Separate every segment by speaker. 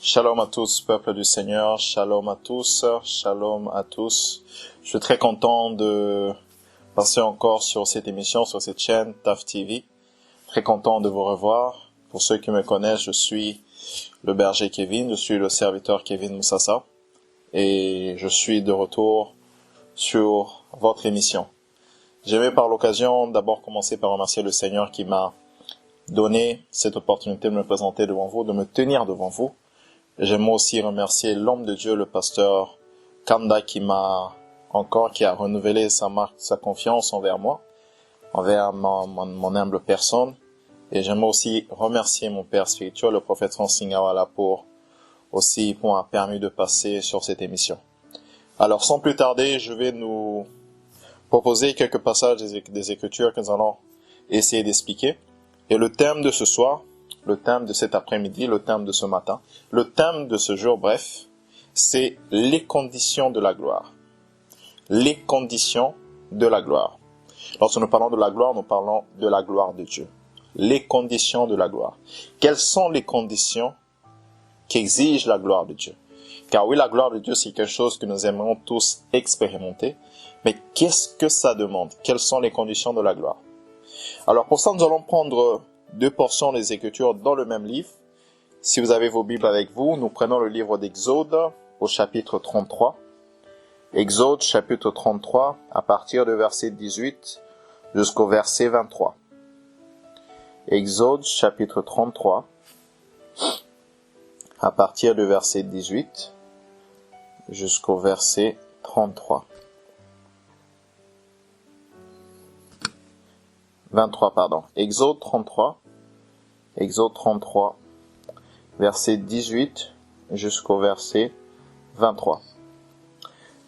Speaker 1: Shalom à tous, peuple du Seigneur, shalom à tous, shalom à tous. Je suis très content de passer encore sur cette émission, sur cette chaîne TAF TV. Très content de vous revoir. Pour ceux qui me connaissent, je suis le berger Kevin, je suis le serviteur Kevin Moussassa et je suis de retour sur votre émission. J'aimerais par l'occasion d'abord commencer par remercier le Seigneur qui m'a donné cette opportunité de me présenter devant vous, de me tenir devant vous. J'aimerais aussi remercier l'homme de Dieu, le pasteur Kanda, qui a renouvelé sa confiance envers moi, envers mon humble personne. Et j'aimerais aussi remercier mon père spirituel, le prophète Singawala, pour m'avoir permis de passer sur cette émission. Alors, sans plus tarder, je vais nous proposer quelques passages des Écritures que nous allons essayer d'expliquer. Et le thème de ce soir, le thème de cet après-midi, le thème de ce matin, le thème de ce jour, bref, c'est les conditions de la gloire. Les conditions de la gloire. Lorsque nous parlons de la gloire, nous parlons de la gloire de Dieu. Les conditions de la gloire. Quelles sont les conditions qu'exige la gloire de Dieu? Car oui, la gloire de Dieu, c'est quelque chose que nous aimerions tous expérimenter. Mais qu'est-ce que ça demande? Quelles sont les conditions de la gloire? Alors pour ça, nous allons prendre deux portions des Écritures dans le même livre. Si vous avez vos Bibles avec vous, nous prenons le livre d'Exode au chapitre 33. Exode chapitre 33 à partir de verset 18 jusqu'au verset 23. Exode chapitre 33 à partir de verset 18 jusqu'au verset 33. 23, pardon. Exode 33, verset 18 jusqu'au verset 23.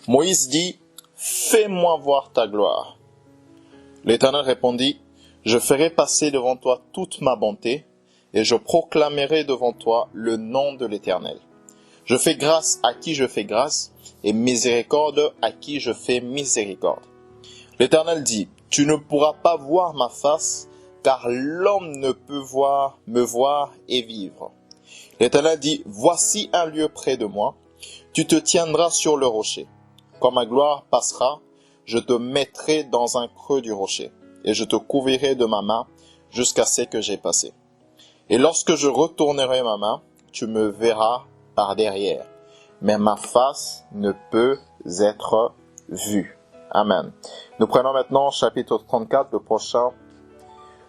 Speaker 1: Moïse dit, « Fais-moi voir ta gloire. » L'Éternel répondit, « Je ferai passer devant toi toute ma bonté, et je proclamerai devant toi le nom de l'Éternel. Je fais grâce à qui je fais grâce, et miséricorde à qui je fais miséricorde. » L'Éternel dit, « Tu ne pourras pas voir ma face, car l'homme ne peut me voir et vivre. » L'Éternel dit, « Voici un lieu près de moi, tu te tiendras sur le rocher. Quand ma gloire passera, je te mettrai dans un creux du rocher, et je te couvrirai de ma main jusqu'à ce que j'ai passé. Et lorsque je retournerai ma main, tu me verras par derrière, mais ma face ne peut être vue. » Amen. Nous prenons maintenant chapitre 34, le prochain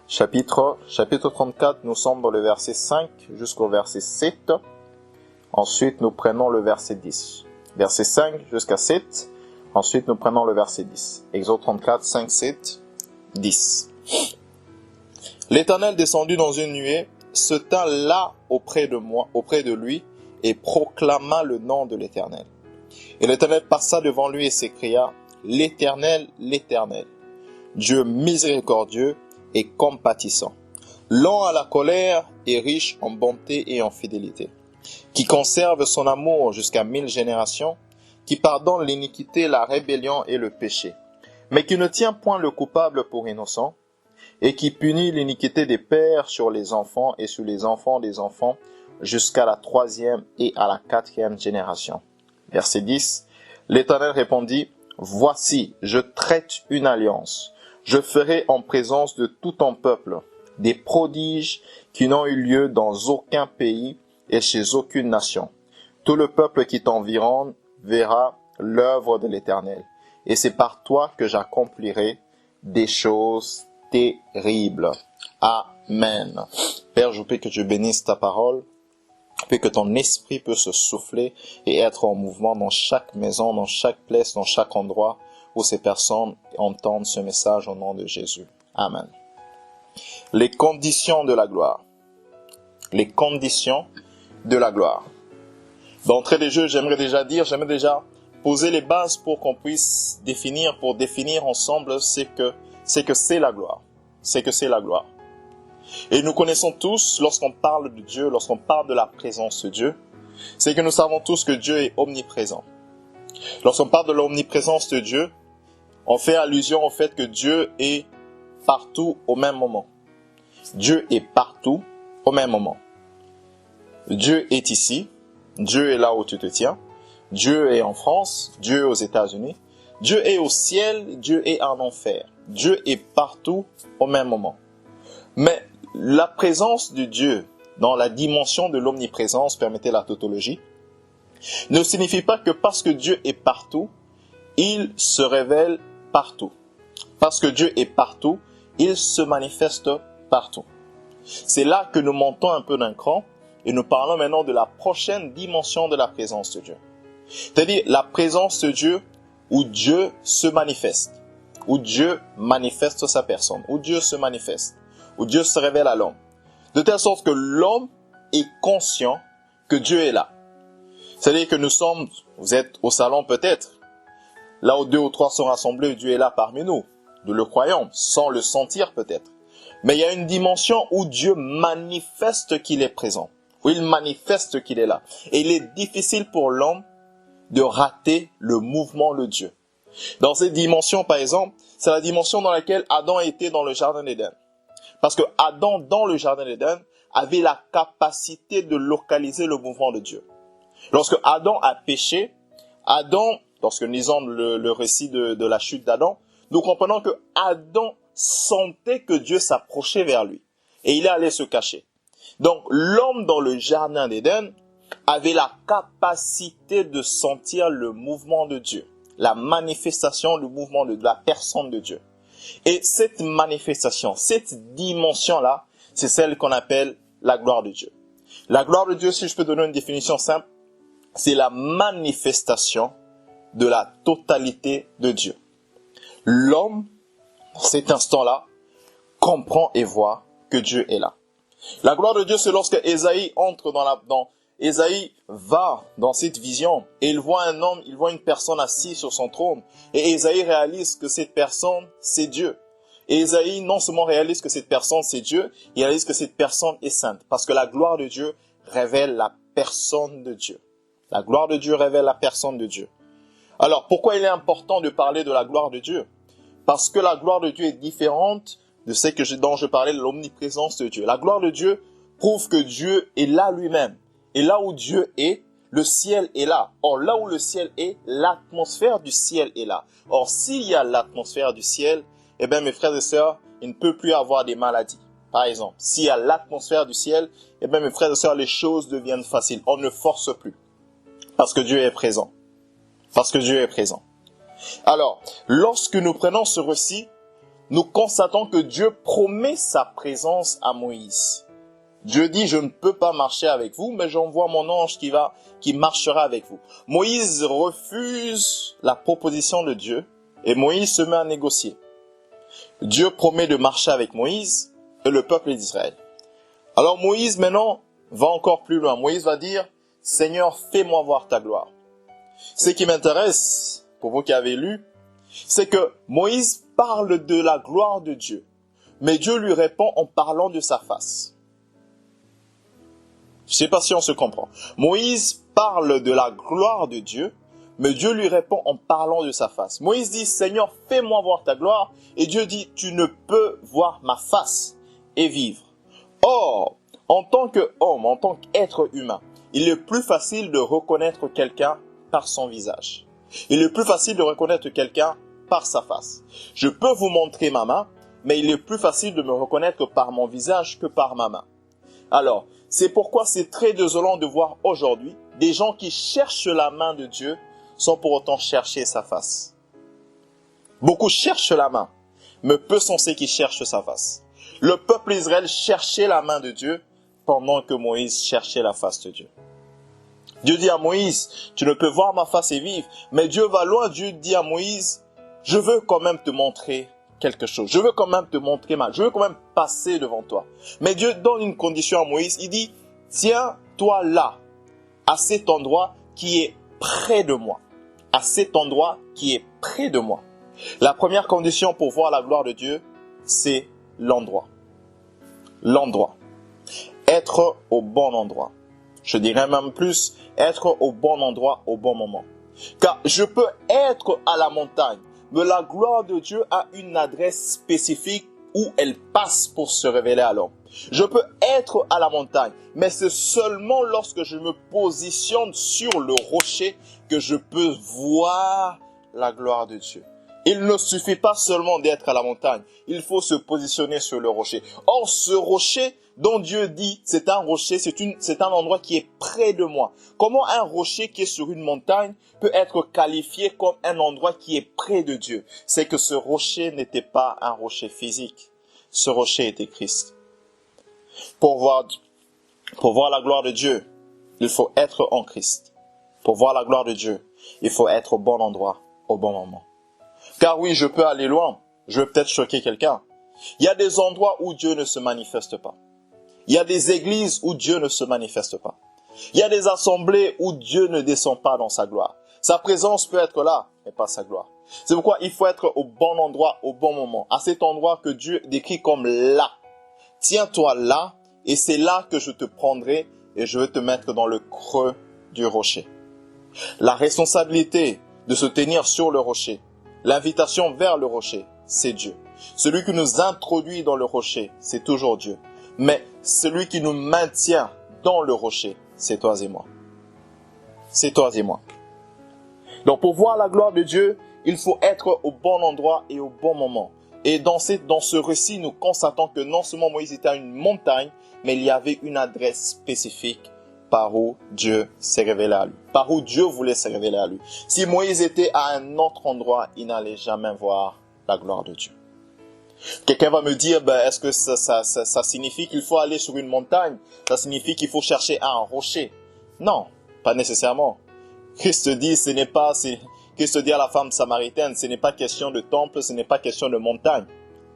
Speaker 1: chapitre. Chapitre 34, nous sommes dans le verset 5 jusqu'au verset 7. Ensuite, nous prenons le verset 10. Verset 5 jusqu'à 7. Ensuite, nous prenons le verset 10. Exode 34, 5, 7, 10. L'Éternel descendit dans une nuée, se tint là auprès de lui, et proclama le nom de l'Éternel. Et l'Éternel passa devant lui et s'écria, « L'Éternel, l'Éternel, Dieu miséricordieux et compatissant, lent à la colère et riche en bonté et en fidélité, qui conserve son amour jusqu'à 1000 générations, qui pardonne l'iniquité, la rébellion et le péché, mais qui ne tient point le coupable pour innocent, et qui punit l'iniquité des pères sur les enfants et sur les enfants des enfants, jusqu'à la 3e et à la 4e génération. » Verset 10. L'Éternel répondit, « Voici, je traite une alliance. Je ferai en présence de tout ton peuple des prodiges qui n'ont eu lieu dans aucun pays et chez aucune nation. Tout le peuple qui t'environne verra l'œuvre de l'Éternel. Et c'est par toi que j'accomplirai des choses terribles. » Amen. Père, je prie que tu bénisses ta parole. Puis que ton esprit peut se souffler et être en mouvement dans chaque maison, dans chaque place, dans chaque endroit où ces personnes entendent ce message au nom de Jésus. Amen. Les conditions de la gloire. Les conditions de la gloire. D'entrée des jeux, j'aimerais déjà poser les bases pour qu'on puisse définir ensemble ce que c'est la gloire. C'est que c'est la gloire. Et nous connaissons tous, lorsqu'on parle de Dieu, lorsqu'on parle de la présence de Dieu, c'est que nous savons tous que Dieu est omniprésent. Lorsqu'on parle de l'omniprésence de Dieu, on fait allusion au fait que Dieu est partout au même moment. Dieu est partout au même moment. Dieu est ici Dieu est là où tu te tiens. Dieu est en France, Dieu est aux États-Unis. Dieu est au ciel, Dieu est en enfer. Dieu est partout au même moment. Mais la présence de Dieu dans la dimension de l'omniprésence, permettez la tautologie, ne signifie pas que parce que Dieu est partout, il se révèle partout. Parce que Dieu est partout, il se manifeste partout. C'est là que nous montons un peu d'un cran et nous parlons maintenant de la prochaine dimension de la présence de Dieu. C'est-à-dire la présence de Dieu où Dieu se manifeste, où Dieu manifeste sa personne, où Dieu se manifeste, où Dieu se révèle à l'homme. De telle sorte que l'homme est conscient que Dieu est là. C'est-à-dire que vous êtes au salon peut-être, là où 2 ou 3 sont rassemblés, Dieu est là parmi nous. Nous le croyons, sans le sentir peut-être. Mais il y a une dimension où Dieu manifeste qu'il est présent, où il manifeste qu'il est là. Et il est difficile pour l'homme de rater le mouvement de Dieu. Dans cette dimension, par exemple, c'est la dimension dans laquelle Adam était dans le jardin d'Éden. Parce que Adam, dans le jardin d'Éden, avait la capacité de localiser le mouvement de Dieu. Lorsque Adam a péché, lorsque nous lisons le récit de la chute d'Adam, nous comprenons que Adam sentait que Dieu s'approchait vers lui. Et il est allé se cacher. Donc, l'homme dans le jardin d'Éden avait la capacité de sentir le mouvement de Dieu. La manifestation du mouvement de la personne de Dieu. Et cette manifestation, cette dimension-là, c'est celle qu'on appelle la gloire de Dieu. La gloire de Dieu, si je peux donner une définition simple, c'est la manifestation de la totalité de Dieu. L'homme, dans cet instant-là, comprend et voit que Dieu est là. La gloire de Dieu, c'est lorsque Ésaïe entre Ésaïe va dans cette vision et il voit un homme, il voit une personne assise sur son trône. Et Ésaïe réalise que cette personne, c'est Dieu. Et Ésaïe non seulement réalise que cette personne, c'est Dieu, il réalise que cette personne est sainte. Parce que la gloire de Dieu révèle la personne de Dieu. La gloire de Dieu révèle la personne de Dieu. Alors, pourquoi il est important de parler de la gloire de Dieu? Parce que la gloire de Dieu est différente de ce dont je parlais, de l'omniprésence de Dieu. La gloire de Dieu prouve que Dieu est là lui-même. Et là où Dieu est, le ciel est là. Or, là où le ciel est, l'atmosphère du ciel est là. Or, s'il y a l'atmosphère du ciel, eh bien, mes frères et sœurs, il ne peut plus avoir des maladies. Par exemple, s'il y a l'atmosphère du ciel, eh bien, mes frères et sœurs, les choses deviennent faciles. On ne force plus. Parce que Dieu est présent. Parce que Dieu est présent. Alors, lorsque nous prenons ce récit, nous constatons que Dieu promet sa présence à Moïse. Dieu dit, je ne peux pas marcher avec vous, mais j'envoie mon ange qui marchera avec vous. Moïse refuse la proposition de Dieu et Moïse se met à négocier. Dieu promet de marcher avec Moïse et le peuple d'Israël. Alors Moïse maintenant va encore plus loin. Moïse va dire, Seigneur, fais-moi voir ta gloire. Ce qui m'intéresse, pour vous qui avez lu, c'est que Moïse parle de la gloire de Dieu, mais Dieu lui répond en parlant de sa face. Je ne sais pas si on se comprend. Moïse parle de la gloire de Dieu, mais Dieu lui répond en parlant de sa face. Moïse dit, Seigneur, fais-moi voir ta gloire. Et Dieu dit, tu ne peux voir ma face et vivre. Or, en tant qu'homme, en tant qu'être humain, il est plus facile de reconnaître quelqu'un par son visage. Il est plus facile de reconnaître quelqu'un par sa face. Je peux vous montrer ma main, mais il est plus facile de me reconnaître par mon visage que par ma main. Alors, c'est pourquoi c'est très désolant de voir aujourd'hui des gens qui cherchent la main de Dieu sans pour autant chercher sa face. Beaucoup cherchent la main, mais peu sont ceux qui cherchent sa face. Le peuple d'Israël cherchait la main de Dieu pendant que Moïse cherchait la face de Dieu. Dieu dit à Moïse, tu ne peux voir ma face et vivre. Mais Dieu va loin, Dieu dit à Moïse, je veux quand même te montrer quelque chose. Je veux quand même te montrer je veux quand même passer devant toi. Mais Dieu donne une condition à Moïse, il dit, tiens-toi là, à cet endroit qui est près de moi. À cet endroit qui est près de moi. La première condition pour voir la gloire de Dieu, c'est l'endroit. L'endroit. Être au bon endroit. Je dirais même plus, être au bon endroit, au bon moment. Car je peux être à la montagne, mais la gloire de Dieu a une adresse spécifique où elle passe pour se révéler à l'homme. Je peux être à la montagne, mais c'est seulement lorsque je me positionne sur le rocher que je peux voir la gloire de Dieu. Il ne suffit pas seulement d'être à la montagne, il faut se positionner sur le rocher. Or, ce rocher dont Dieu dit, c'est un rocher, c'est un endroit qui est près de moi. Comment un rocher qui est sur une montagne peut être qualifié comme un endroit qui est près de Dieu? C'est que ce rocher n'était pas un rocher physique. Ce rocher était Christ. Pour voir la gloire de Dieu, il faut être en Christ. Pour voir la gloire de Dieu, il faut être au bon endroit, au bon moment. Car oui, je peux aller loin, je vais peut-être choquer quelqu'un. Il y a des endroits où Dieu ne se manifeste pas. Il y a des églises où Dieu ne se manifeste pas. Il y a des assemblées où Dieu ne descend pas dans sa gloire. Sa présence peut être là, mais pas sa gloire. C'est pourquoi il faut être au bon endroit, au bon moment. À cet endroit que Dieu décrit comme là. Tiens-toi là, et c'est là que je te prendrai et je vais te mettre dans le creux du rocher. La responsabilité de se tenir sur le rocher, l'invitation vers le rocher, c'est Dieu. Celui qui nous introduit dans le rocher, c'est toujours Dieu. Mais celui qui nous maintient dans le rocher, c'est toi et moi. C'est toi et moi. Donc pour voir la gloire de Dieu, il faut être au bon endroit et au bon moment. Et dans ce récit, nous constatons que non seulement Moïse était à une montagne, mais il y avait une adresse spécifique par où Dieu s'est révélé à lui. Par où Dieu voulait se révéler à lui. Si Moïse était à un autre endroit, il n'allait jamais voir la gloire de Dieu. Quelqu'un va me dire, est-ce que ça signifie qu'il faut aller sur une montagne? Ça signifie qu'il faut chercher un rocher? Non, pas nécessairement. Christ dit à la femme samaritaine, ce n'est pas question de temple, ce n'est pas question de montagne.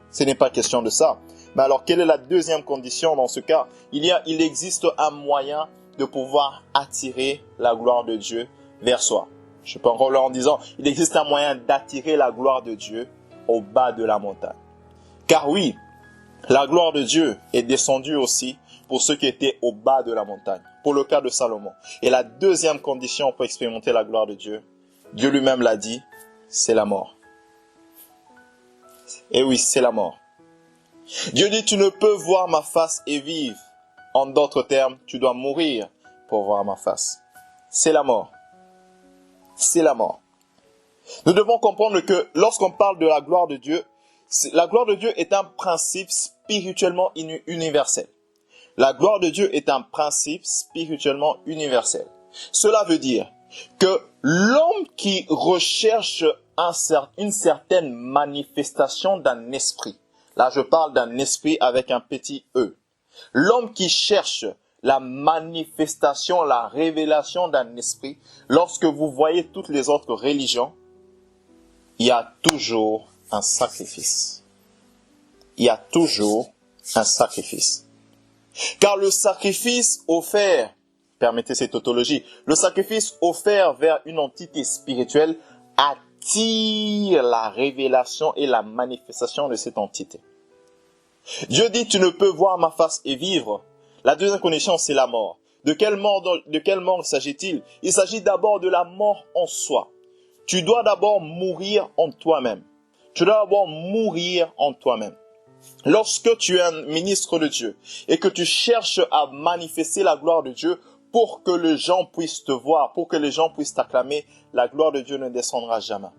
Speaker 1: Ce n'est pas question de ça. Mais alors, quelle est la deuxième condition dans ce cas? Il existe un moyen de pouvoir attirer la gloire de Dieu vers soi. Je peux encore en disant, il existe un moyen d'attirer la gloire de Dieu au bas de la montagne. Car oui, la gloire de Dieu est descendue aussi pour ceux qui étaient au bas de la montagne, pour le cas de Salomon. Et la deuxième condition pour expérimenter la gloire de Dieu, Dieu lui-même l'a dit, c'est la mort. Et oui, c'est la mort. Dieu dit, tu ne peux voir ma face et vivre. En d'autres termes, tu dois mourir pour voir ma face. C'est la mort. C'est la mort. Nous devons comprendre que lorsqu'on parle de la gloire de Dieu, la gloire de Dieu est un principe spirituellement universel. La gloire de Dieu est un principe spirituellement universel. Cela veut dire que l'homme qui recherche une certaine manifestation d'un esprit, là je parle d'un esprit avec un petit e, l'homme qui cherche la manifestation, la révélation d'un esprit, lorsque vous voyez toutes les autres religions, il y a toujours un sacrifice. Il y a toujours un sacrifice. Car le sacrifice offert, permettez cette tautologie, le sacrifice offert vers une entité spirituelle attire la révélation et la manifestation de cette entité. Dieu dit, tu ne peux voir ma face et vivre. La deuxième condition, c'est la mort. De quelle mort s'agit-il? Il s'agit d'abord de la mort en soi. Tu dois d'abord mourir en toi-même. Tu dois d'abord mourir en toi-même. Lorsque tu es un ministre de Dieu et que tu cherches à manifester la gloire de Dieu pour que les gens puissent te voir, pour que les gens puissent t'acclamer, la gloire de Dieu ne descendra jamais.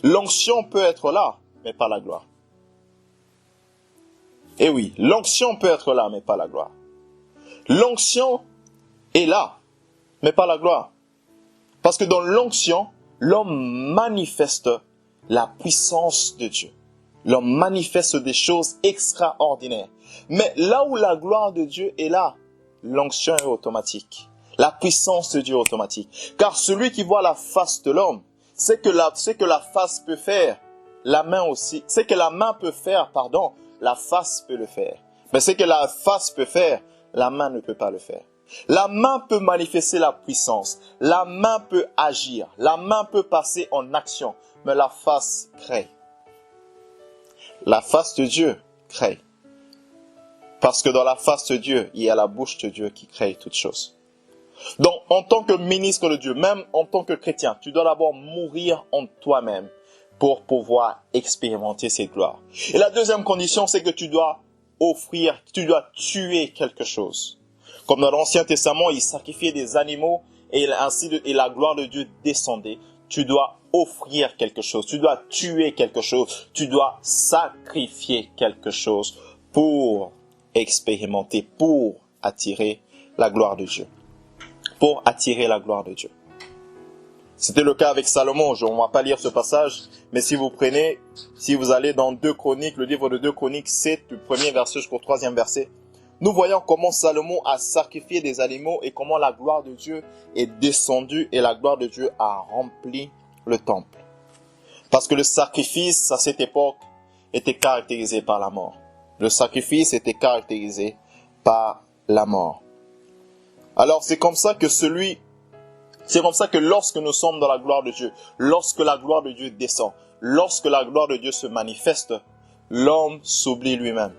Speaker 1: L'onction peut être là, mais pas la gloire. Eh oui, l'onction peut être là, mais pas la gloire. L'onction est là, mais pas la gloire. Parce que dans l'onction, l'homme manifeste la puissance de Dieu. L'homme manifeste des choses extraordinaires. Mais là où la gloire de Dieu est là, l'onction est automatique. La puissance de Dieu est automatique. Car celui qui voit la face de l'homme, c'est que la face peut faire, la main aussi. C'est que la main peut faire, la face peut le faire. Mais c'est que la face peut faire, la main ne peut pas le faire. La main peut manifester la puissance. La main peut agir. La main peut passer en action. Mais la face crée. La face de Dieu crée. Parce que dans la face de Dieu, il y a la bouche de Dieu qui crée toutes choses. Donc, en tant que ministre de Dieu, même en tant que chrétien, tu dois d'abord mourir en toi-même pour pouvoir expérimenter cette gloire. Et la deuxième condition, c'est que tu dois tuer quelque chose. Comme dans l'Ancien Testament, ils sacrifiaient des animaux et la gloire de Dieu descendait. Tu dois offrir quelque chose, tu dois tuer quelque chose, tu dois sacrifier quelque chose pour expérimenter, pour attirer la gloire de Dieu. Pour attirer la gloire de Dieu. C'était le cas avec Salomon. On ne va pas lire ce passage, mais si vous allez dans 2 Chroniques, le livre de 2 Chroniques 7, du premier verset jusqu'au 3e verset, nous voyons comment Salomon a sacrifié des animaux et comment la gloire de Dieu est descendue et la gloire de Dieu a rempli le temple. Parce que le sacrifice, à cette époque, était caractérisé par la mort. Le sacrifice était caractérisé par la mort. Alors c'est comme ça que lorsque nous sommes dans la gloire de Dieu, lorsque la gloire de Dieu descend, lorsque la gloire de Dieu se manifeste, l'homme s'oublie lui-même.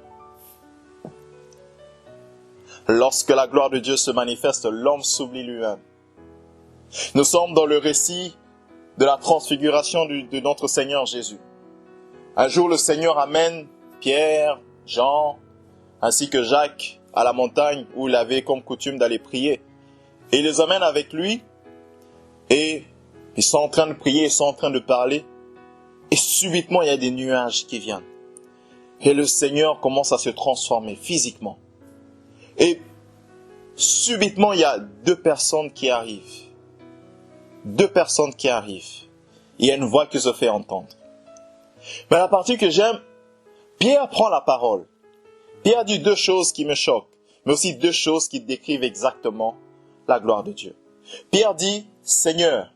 Speaker 1: Lorsque la gloire de Dieu se manifeste, l'homme s'oublie lui-même. Nous sommes dans le récit de la transfiguration de notre Seigneur Jésus. Un jour, le Seigneur amène Pierre, Jean, ainsi que Jacques à la montagne où il avait comme coutume d'aller prier. Et il les amène avec lui et ils sont en train de prier, ils sont en train de parler. Et subitement, il y a des nuages qui viennent. Et le Seigneur commence à se transformer physiquement. Et subitement, il y a 2 personnes qui arrivent. 2 personnes qui arrivent. Il y a une voix qui se fait entendre. Mais la partie que j'aime, Pierre prend la parole. Pierre dit 2 choses qui me choquent, mais aussi 2 choses qui décrivent exactement la gloire de Dieu. Pierre dit, Seigneur,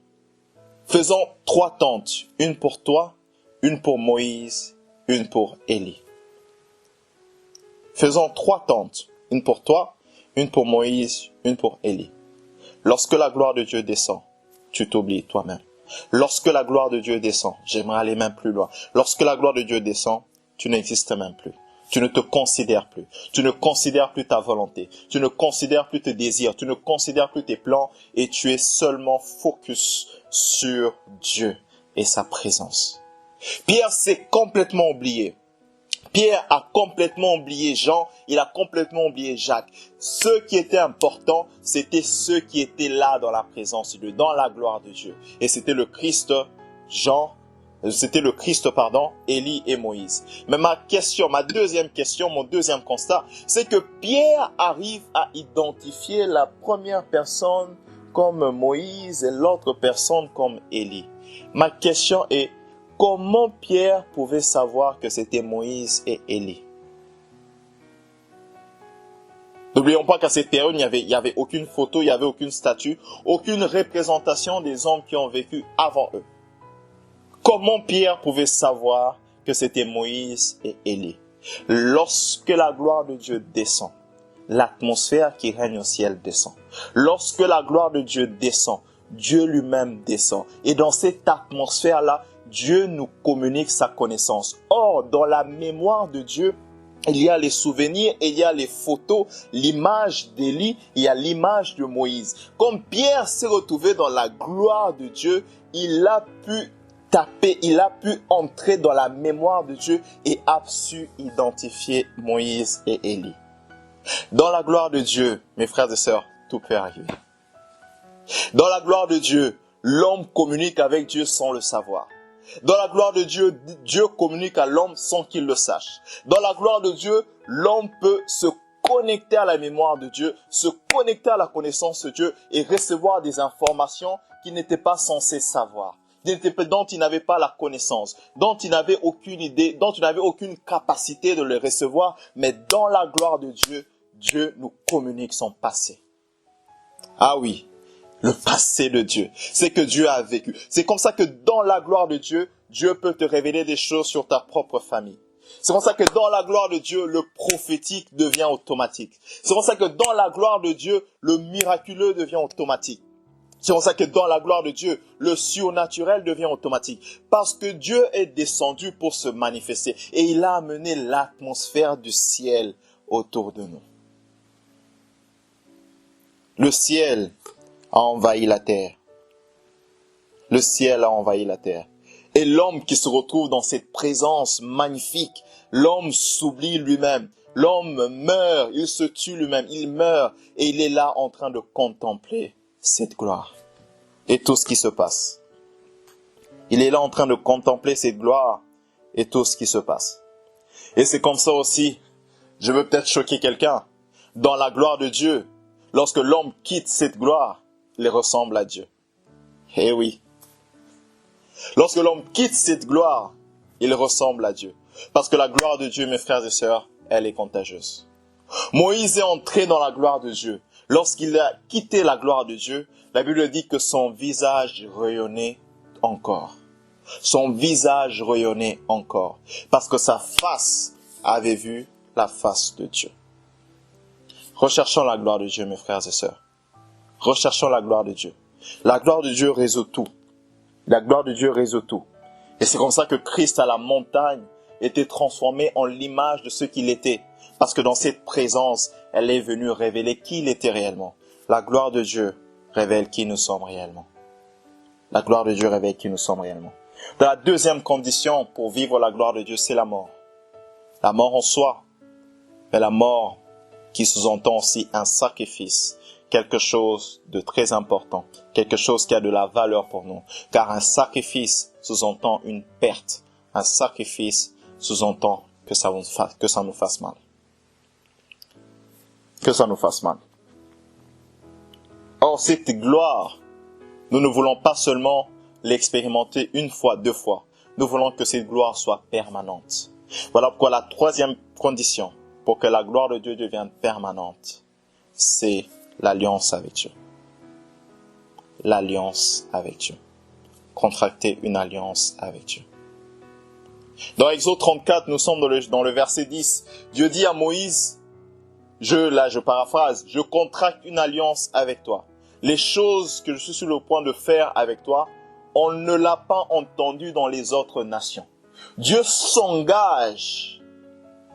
Speaker 1: faisons 3 tentes, une pour toi, une pour Moïse, une pour Élie. Faisons 3 tentes, une pour toi, une pour Moïse, une pour Élie. Lorsque la gloire de Dieu descend, tu t'oublies toi-même. Lorsque la gloire de Dieu descend, j'aimerais aller même plus loin. Lorsque la gloire de Dieu descend, tu n'existes même plus. Tu ne te considères plus. Tu ne considères plus ta volonté. Tu ne considères plus tes désirs. Tu ne considères plus tes plans. Et tu es seulement focus sur Dieu et sa présence. Pierre s'est complètement oublié. Pierre a complètement oublié Jean, il a complètement oublié Jacques. Ce qui était important, c'était ceux qui étaient là dans la présence de Dieu, dans la gloire de Dieu. Et c'était le Christ, Élie et Moïse. Mais ma deuxième question, mon deuxième constat, c'est que Pierre arrive à identifier la première personne comme Moïse et l'autre personne comme Élie. Ma question est, comment Pierre pouvait savoir que c'était Moïse et Élie? N'oublions pas qu'à cette période, il n'y avait aucune photo, il n'y avait aucune statue, aucune représentation des hommes qui ont vécu avant eux. Comment Pierre pouvait savoir que c'était Moïse et Élie? Lorsque la gloire de Dieu descend, l'atmosphère qui règne au ciel descend. Lorsque la gloire de Dieu descend, Dieu lui-même descend. Et dans cette atmosphère-là, Dieu nous communique sa connaissance. Or, dans la mémoire de Dieu, il y a les souvenirs, il y a les photos, l'image d'Élie, il y a l'image de Moïse. Comme Pierre s'est retrouvé dans la gloire de Dieu, il a pu entrer dans la mémoire de Dieu et a su identifier Moïse et Élie. Dans la gloire de Dieu, mes frères et sœurs, tout peut arriver. Dans la gloire de Dieu, l'homme communique avec Dieu sans le savoir. Dans la gloire de Dieu, Dieu communique à l'homme sans qu'il le sache. Dans la gloire de Dieu, l'homme peut se connecter à la mémoire de Dieu, se connecter à la connaissance de Dieu et recevoir des informations qu'il n'était pas censé savoir, dont il n'avait pas la connaissance, dont il n'avait aucune idée, dont il n'avait aucune capacité de les recevoir. Mais dans la gloire de Dieu, Dieu nous communique son passé. Ah oui. Le passé de Dieu, c'est que Dieu a vécu. C'est comme ça que dans la gloire de Dieu, Dieu peut te révéler des choses sur ta propre famille. C'est comme ça que dans la gloire de Dieu, le prophétique devient automatique. C'est comme ça que dans la gloire de Dieu, le miraculeux devient automatique. C'est comme ça que dans la gloire de Dieu, le surnaturel devient automatique. Parce que Dieu est descendu pour se manifester et il a amené l'atmosphère du ciel autour de nous. Le ciel a envahi la terre. Le ciel a envahi la terre. Et l'homme qui se retrouve dans cette présence magnifique, l'homme s'oublie lui-même. L'homme meurt, il se tue lui-même, il meurt et il est là en train de contempler cette gloire et tout ce qui se passe. Il est là en train de contempler cette gloire et tout ce qui se passe. Et c'est comme ça aussi, je veux peut-être choquer quelqu'un, dans la gloire de Dieu, lorsque l'homme quitte cette gloire, il ressemble à Dieu. Eh oui. Lorsque l'homme quitte cette gloire, il ressemble à Dieu. Parce que la gloire de Dieu, mes frères et sœurs, elle est contagieuse. Moïse est entré dans la gloire de Dieu. Lorsqu'il a quitté la gloire de Dieu, la Bible dit que son visage rayonnait encore. Son visage rayonnait encore. Parce que sa face avait vu la face de Dieu. Recherchons la gloire de Dieu, mes frères et sœurs. Recherchons la gloire de Dieu. La gloire de Dieu résout tout. La gloire de Dieu résout tout. Et c'est comme ça que Christ à la montagne était transformé en l'image de ce qu'il était. Parce que dans cette présence, elle est venue révéler qui il était réellement. La gloire de Dieu révèle qui nous sommes réellement. La gloire de Dieu révèle qui nous sommes réellement. La deuxième condition pour vivre la gloire de Dieu, c'est la mort. La mort en soi, mais la mort qui sous-entend aussi un sacrifice, quelque chose de très important, quelque chose qui a de la valeur pour nous. Car un sacrifice sous-entend une perte. Un sacrifice sous-entend que ça nous fasse mal. Que ça nous fasse mal. Or, cette gloire, nous ne voulons pas seulement l'expérimenter une fois, deux fois. Nous voulons que cette gloire soit permanente. Voilà pourquoi la troisième condition pour que la gloire de Dieu devienne permanente, c'est l'alliance avec Dieu. L'alliance avec Dieu. Contracter une alliance avec Dieu. Dans Exode 34, nous sommes dans le verset 10. Dieu dit à Moïse, je paraphrase, je contracte une alliance avec toi. Les choses que je suis sur le point de faire avec toi, on ne l'a pas entendu dans les autres nations. Dieu s'engage,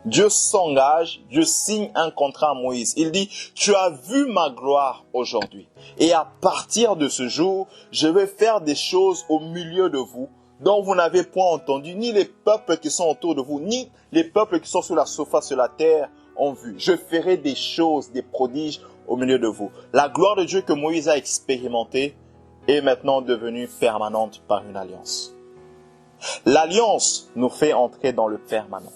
Speaker 1: Dieu signe un contrat à Moïse. Il dit, tu as vu ma gloire aujourd'hui. Et à partir de ce jour, je vais faire des choses au milieu de vous dont vous n'avez point entendu, ni les peuples qui sont autour de vous, ni les peuples qui sont sur la surface de la terre ont vu. Je ferai des choses, des prodiges au milieu de vous. La gloire de Dieu que Moïse a expérimentée est maintenant devenue permanente par une alliance. L'alliance nous fait entrer dans le permanent.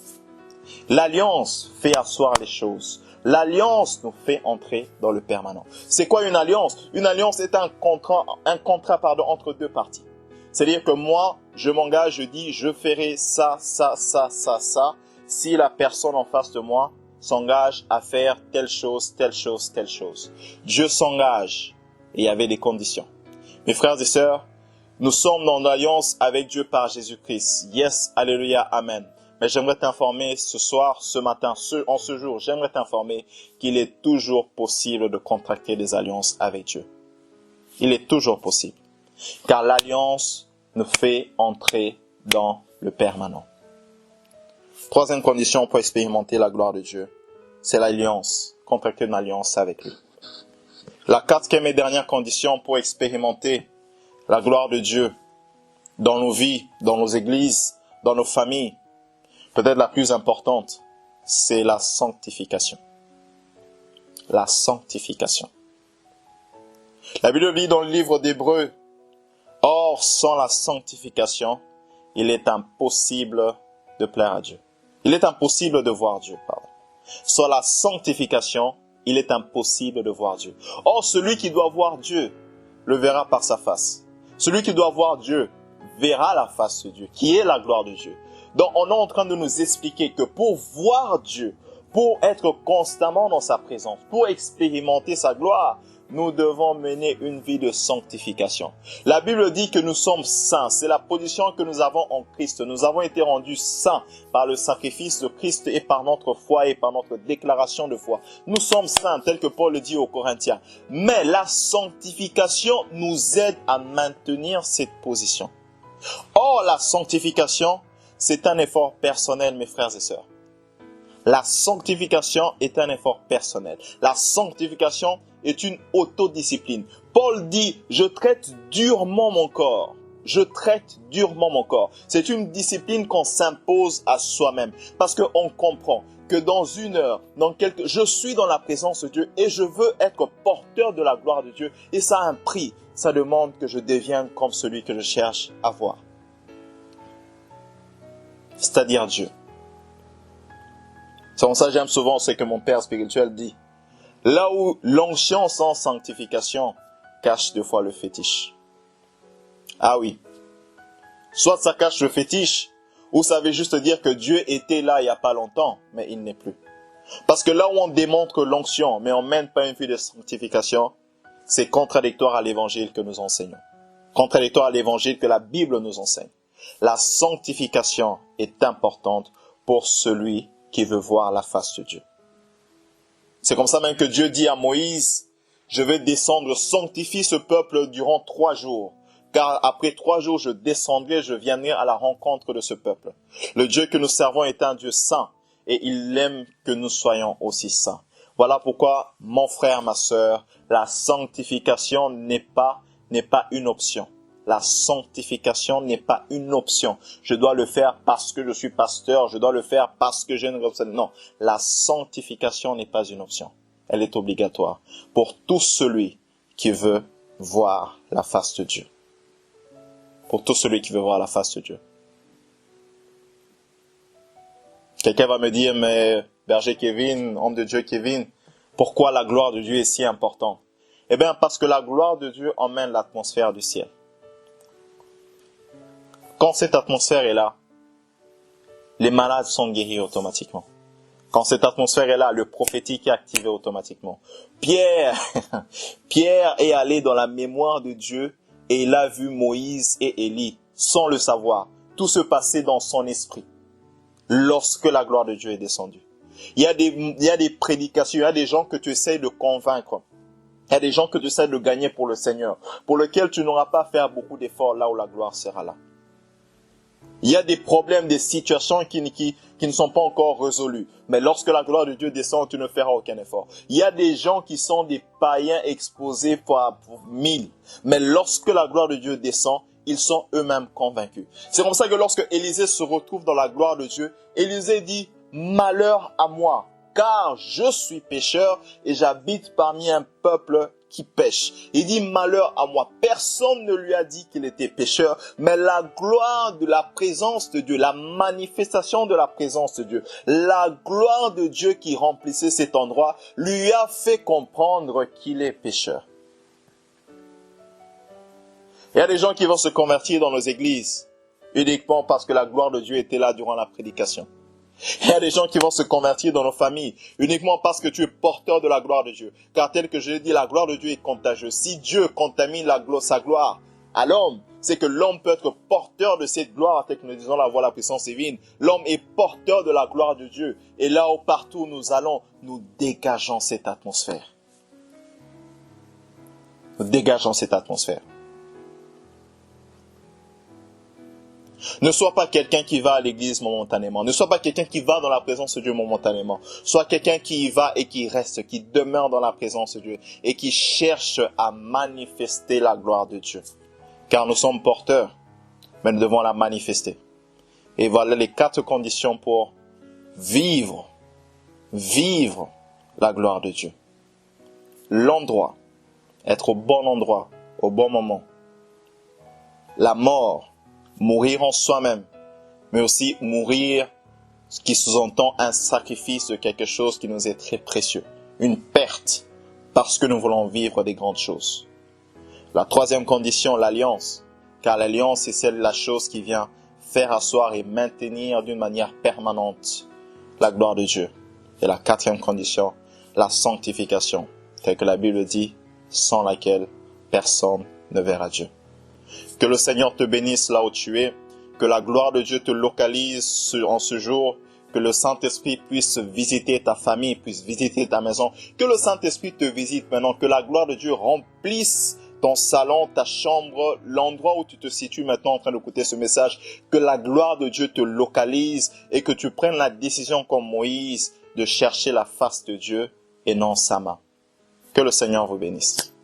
Speaker 1: L'alliance fait asseoir les choses. L'alliance nous fait entrer dans le permanent. C'est quoi une alliance? Une alliance est un contrat entre deux parties. C'est-à-dire que moi, je m'engage, je dis, je ferai ça, si la personne en face de moi s'engage à faire telle chose. Dieu s'engage et il y avait des conditions. Mes frères et sœurs, nous sommes dans l'alliance avec Dieu par Jésus-Christ. Yes, alléluia, amen. Mais j'aimerais t'informer ce soir, ce matin, en ce jour, j'aimerais t'informer qu'il est toujours possible de contracter des alliances avec Dieu. Il est toujours possible. Car l'alliance nous fait entrer dans le permanent. Troisième condition pour expérimenter la gloire de Dieu, c'est l'alliance, contracter une alliance avec lui. La quatrième et dernière condition pour expérimenter la gloire de Dieu dans nos vies, dans nos églises, dans nos familles, peut-être la plus importante, c'est la sanctification. La sanctification. La Bible dit dans le livre d'Hébreux, « Or, sans la sanctification, il est impossible de plaire à Dieu. » Il est impossible de voir Dieu, pardon. Sans la sanctification, il est impossible de voir Dieu. Or, celui qui doit voir Dieu le verra par sa face. Celui qui doit voir Dieu verra la face de Dieu, qui est la gloire de Dieu. Donc, on est en train de nous expliquer que pour voir Dieu, pour être constamment dans sa présence, pour expérimenter sa gloire, nous devons mener une vie de sanctification. La Bible dit que nous sommes saints. C'est la position que nous avons en Christ. Nous avons été rendus saints par le sacrifice de Christ et par notre foi et par notre déclaration de foi. Nous sommes saints, tel que Paul le dit aux Corinthiens. Mais la sanctification nous aide à maintenir cette position. Or, la sanctification, c'est un effort personnel, mes frères et sœurs. La sanctification est un effort personnel. La sanctification est une autodiscipline. Paul dit, je traite durement mon corps. je traite durement mon corps. C'est une discipline qu'on s'impose à soi-même parce qu'on comprend que dans une heure, je suis dans la présence de Dieu et je veux être porteur de la gloire de Dieu. Et ça a un prix. Ça demande que je devienne comme celui que je cherche à voir. C'est-à-dire Dieu. C'est pour ça que j'aime souvent ce que mon père spirituel dit. Là où l'onction sans sanctification cache deux fois le fétiche. Ah oui. Soit ça cache le fétiche, ou ça veut juste dire que Dieu était là il n'y a pas longtemps, mais il n'est plus. Parce que là où on démontre l'onction, mais on ne mène pas une vie de sanctification, c'est contradictoire à l'évangile que nous enseignons. Contradictoire à l'évangile que la Bible nous enseigne. La sanctification est importante pour celui qui veut voir la face de Dieu. C'est comme ça même que Dieu dit à Moïse, je vais descendre, sanctifie ce peuple durant 3 jours. Car après 3 jours, je descendrai, je viendrai à la rencontre de ce peuple. Le Dieu que nous servons est un Dieu saint et il aime que nous soyons aussi saints. Voilà pourquoi, mon frère, ma sœur, la sanctification n'est pas une option. La sanctification n'est pas une option. Je dois le faire parce que je suis pasteur, je dois le faire parce que j'ai une option. Non, la sanctification n'est pas une option. Elle est obligatoire pour tout celui qui veut voir la face de Dieu. Pour tout celui qui veut voir la face de Dieu. Quelqu'un va me dire, mais berger Kevin, homme de Dieu Kevin, pourquoi la gloire de Dieu est si importante? Eh bien, parce que la gloire de Dieu emmène l'atmosphère du ciel. Quand cette atmosphère est là, les malades sont guéris automatiquement. Quand cette atmosphère est là, le prophétique est activé automatiquement. Pierre est allé dans la mémoire de Dieu et il a vu Moïse et Élie sans le savoir. Tout se passait dans son esprit lorsque la gloire de Dieu est descendue. Il y a des prédications, il y a des gens que tu essayes de convaincre. Il y a des gens que tu essaies de gagner pour le Seigneur, pour lesquels tu n'auras pas à faire beaucoup d'efforts là où la gloire sera là. Il y a des problèmes, des situations qui ne sont pas encore résolues. Mais lorsque la gloire de Dieu descend, tu ne feras aucun effort. Il y a des gens qui sont des païens exposés pour 1000. Mais lorsque la gloire de Dieu descend, ils sont eux-mêmes convaincus. C'est comme ça que lorsque Élisée se retrouve dans la gloire de Dieu, Élisée dit « Malheur à moi, car je suis pécheur et j'habite parmi un peuple qui pêche. » Il dit malheur à moi. Personne ne lui a dit qu'il était pécheur, mais la gloire de la présence de Dieu, la manifestation de la présence de Dieu, la gloire de Dieu qui remplissait cet endroit, lui a fait comprendre qu'il est pécheur. Il y a des gens qui vont se convertir dans nos églises uniquement parce que la gloire de Dieu était là durant la prédication. Il y a des gens qui vont se convertir dans nos familles uniquement parce que tu es porteur de la gloire de Dieu. Car tel que je l'ai dit, la gloire de Dieu est contagieuse. Si Dieu contamine sa gloire à l'homme, c'est que l'homme peut être porteur de cette gloire, tel que nous disons la voix, la puissance divine. L'homme est porteur de la gloire de Dieu. Et là où partout nous allons, nous dégageons cette atmosphère. Nous dégageons cette atmosphère. Ne sois pas quelqu'un qui va à l'église momentanément. Ne sois pas quelqu'un qui va dans la présence de Dieu momentanément. Sois quelqu'un qui y va et qui reste, qui demeure dans la présence de Dieu et qui cherche à manifester la gloire de Dieu. Car nous sommes porteurs, mais nous devons la manifester. Et voilà les 4 conditions pour vivre la gloire de Dieu. L'endroit, être au bon endroit, au bon moment. La mort, mourir en soi-même, mais aussi mourir, ce qui sous-entend un sacrifice de quelque chose qui nous est très précieux, une perte, parce que nous voulons vivre des grandes choses. La 3e condition, l'alliance, car l'alliance c'est la chose qui vient faire asseoir et maintenir d'une manière permanente la gloire de Dieu. Et la 4e condition, la sanctification, telle que la Bible dit, sans laquelle personne ne verra Dieu. Que le Seigneur te bénisse là où tu es, que la gloire de Dieu te localise en ce jour, que le Saint-Esprit puisse visiter ta famille, puisse visiter ta maison, que le Saint-Esprit te visite maintenant, que la gloire de Dieu remplisse ton salon, ta chambre, l'endroit où tu te situes maintenant en train d'écouter ce message, que la gloire de Dieu te localise et que tu prennes la décision comme Moïse de chercher la face de Dieu et non sa main. Que le Seigneur vous bénisse.